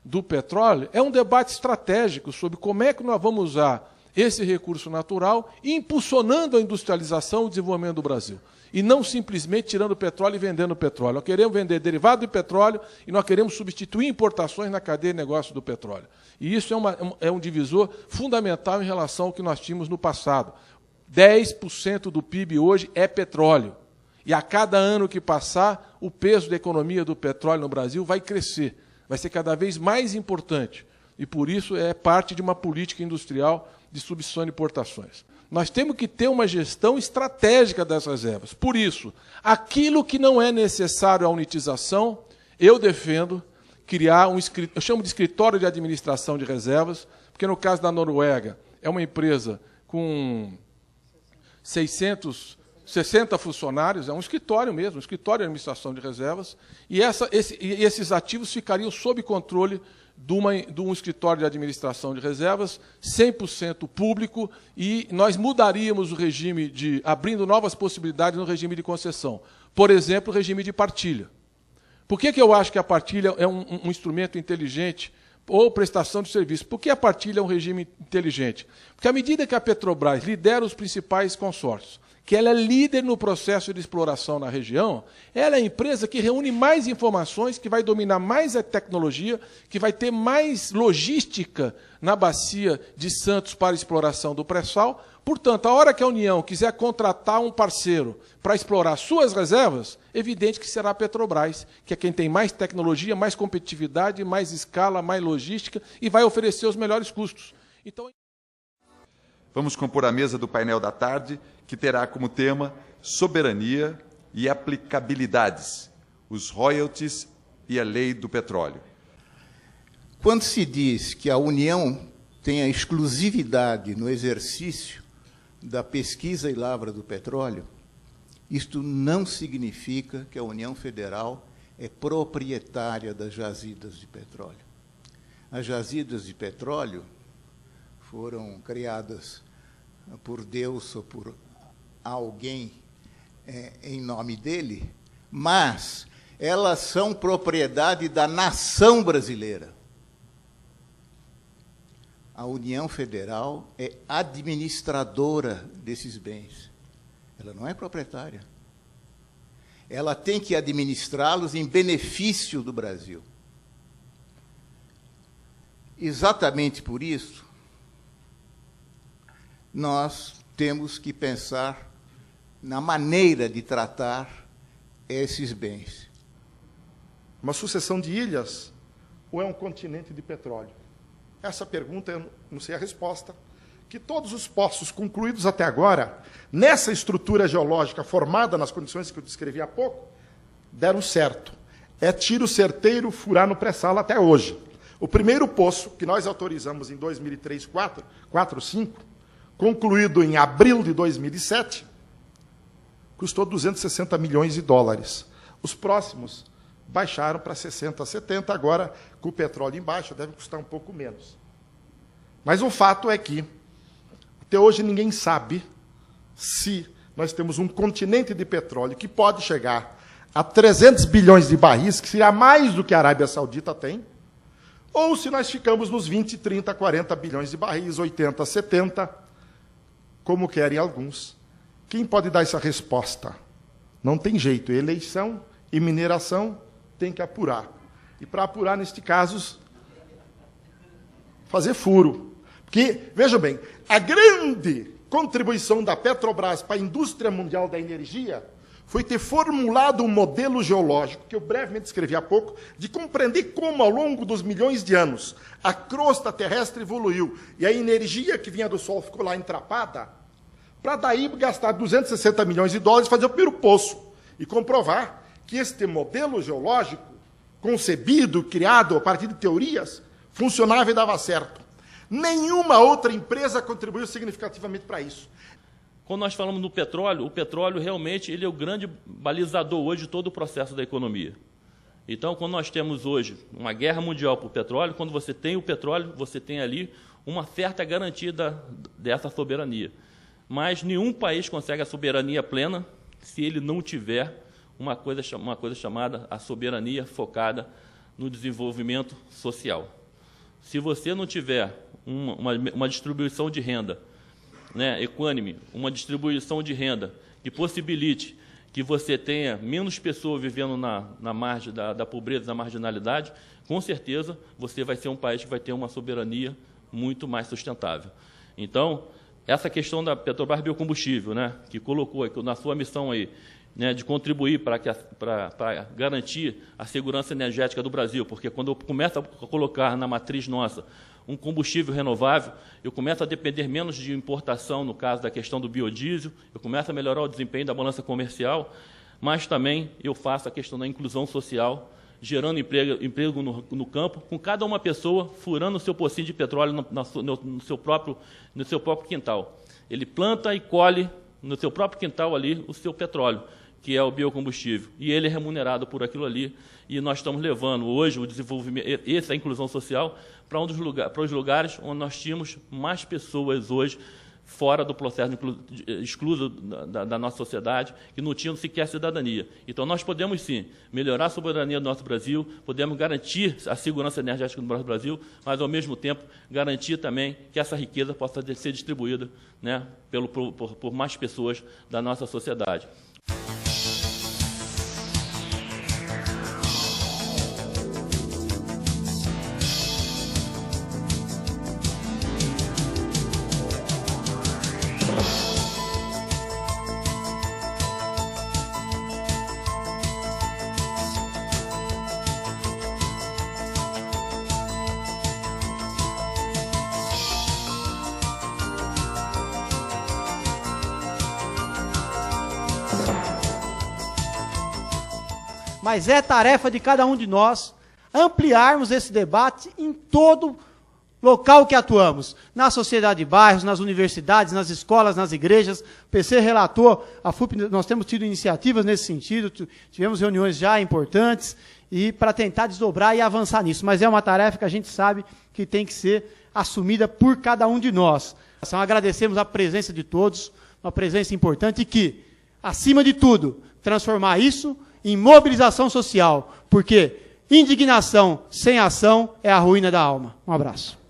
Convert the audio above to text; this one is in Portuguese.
do petróleo é um debate estratégico sobre como é que nós vamos usar esse recurso natural, impulsionando a industrialização e o desenvolvimento do Brasil. E não simplesmente tirando petróleo e vendendo petróleo. Nós queremos vender derivado de petróleo e nós queremos substituir importações na cadeia de negócio do petróleo. E isso é um divisor fundamental em relação ao que nós tínhamos no passado. 10% do PIB hoje é petróleo. E a cada ano que passar, o peso da economia do petróleo no Brasil vai crescer. Vai ser cada vez mais importante. E, por isso, é parte de uma política industrial de substituição de importações. Nós temos que ter uma gestão estratégica das reservas. Por isso, aquilo que não é necessário à unitização, eu defendo criar eu chamo de escritório de administração de reservas, porque no caso da Noruega, é uma empresa com 660 funcionários, é um escritório mesmo, um escritório de administração de reservas, e esses ativos ficariam sob controle de um escritório de administração de reservas 100% público, e nós mudaríamos o regime abrindo novas possibilidades no regime de concessão. Por exemplo, o regime de partilha. Por que eu acho que a partilha é um instrumento inteligente ou prestação de serviço? Por que a partilha é um regime inteligente? Porque à medida que a Petrobras lidera os principais consórcios, que ela é líder no processo de exploração na região, ela é a empresa que reúne mais informações, que vai dominar mais a tecnologia, que vai ter mais logística na bacia de Santos para a exploração do pré-sal. Portanto, a hora que a União quiser contratar um parceiro para explorar suas reservas, evidente que será a Petrobras, que é quem tem mais tecnologia, mais competitividade, mais escala, mais logística e vai oferecer os melhores custos. Então, vamos compor a mesa do painel da tarde, que terá como tema soberania e aplicabilidades, os royalties e a lei do petróleo. Quando se diz que a União tem a exclusividade no exercício da pesquisa e lavra do petróleo, isto não significa que a União Federal é proprietária das jazidas de petróleo. As jazidas de petróleo foram criadas por Deus ou por alguém em nome dele, mas elas são propriedade da nação brasileira. A União Federal é administradora desses bens. Ela não é proprietária. Ela tem que administrá-los em benefício do Brasil. Exatamente por isso, nós temos que pensar na maneira de tratar esses bens. Uma sucessão de ilhas ou é um continente de petróleo? Essa pergunta, eu não sei a resposta, que todos os poços concluídos até agora, nessa estrutura geológica formada nas condições que eu descrevi há pouco, deram certo. É tiro certeiro furar no pré-sal até hoje. O primeiro poço, que nós autorizamos em 2003, 4, 5, concluído em abril de 2007, custou 260 milhões de dólares. Os próximos baixaram para 60, 70, agora, com o petróleo em baixa, deve custar um pouco menos. Mas o fato é que, até hoje, ninguém sabe se nós temos um continente de petróleo que pode chegar a 300 bilhões de barris, que seria mais do que a Arábia Saudita tem, ou se nós ficamos nos 20, 30, 40 bilhões de barris, 80, 70, como querem alguns. Quem pode dar essa resposta? Não tem jeito. Eleição e mineração tem que apurar. E para apurar, neste caso, fazer furo. Porque, veja bem, a grande contribuição da Petrobras para a indústria mundial da energia foi ter formulado um modelo geológico, que eu brevemente descrevi há pouco, de compreender como, ao longo dos milhões de anos, a crosta terrestre evoluiu e a energia que vinha do Sol ficou lá entrapada, para daí gastar 260 milhões de dólares e fazer o primeiro poço e comprovar que este modelo geológico, concebido, criado a partir de teorias, funcionava e dava certo. Nenhuma outra empresa contribuiu significativamente para isso. Quando nós falamos no petróleo, o petróleo realmente ele é o grande balizador hoje de todo o processo da economia. Então, quando nós temos hoje uma guerra mundial por petróleo, quando você tem o petróleo, você tem ali uma certa garantia dessa soberania. Mas nenhum país consegue a soberania plena se ele não tiver uma coisa chamada a soberania focada no desenvolvimento social. Se você não tiver uma distribuição de renda, né, equânime, uma distribuição de renda que possibilite que você tenha menos pessoas vivendo na margem da pobreza, da marginalidade, com certeza você vai ser um país que vai ter uma soberania muito mais sustentável. Então, essa questão da Petrobras Biocombustível, né, que colocou na sua missão aí, né, de contribuir para garantir a segurança energética do Brasil, porque quando eu começo a colocar na matriz nossa um combustível renovável, eu começo a depender menos de importação, no caso da questão do biodiesel, eu começo a melhorar o desempenho da balança comercial, mas também eu faço a questão da inclusão social, gerando emprego no campo, com cada uma pessoa furando o seu pocinho de petróleo no seu próprio quintal. Ele planta e colhe no seu próprio quintal ali o seu petróleo, que é o biocombustível, e ele é remunerado por aquilo ali, e nós estamos levando hoje o desenvolvimento, essa inclusão social, para os lugares onde nós tínhamos mais pessoas hoje fora do processo excluso da nossa sociedade, que não tinham sequer cidadania. Então, nós podemos, sim, melhorar a soberania do nosso Brasil, podemos garantir a segurança energética do nosso Brasil, mas, ao mesmo tempo, garantir também que essa riqueza possa ser distribuída, né, por mais pessoas da nossa sociedade. Mas é tarefa de cada um de nós ampliarmos esse debate em todo local que atuamos, na sociedade de bairros, nas universidades, nas escolas, nas igrejas. O PC relatou, a FUP, nós temos tido iniciativas nesse sentido, tivemos reuniões já importantes, e para tentar desdobrar e avançar nisso. Mas é uma tarefa que a gente sabe que tem que ser assumida por cada um de nós. Então, agradecemos a presença de todos, uma presença importante, e que, acima de tudo, transformar isso em mobilização social, porque indignação sem ação é a ruína da alma. Um abraço.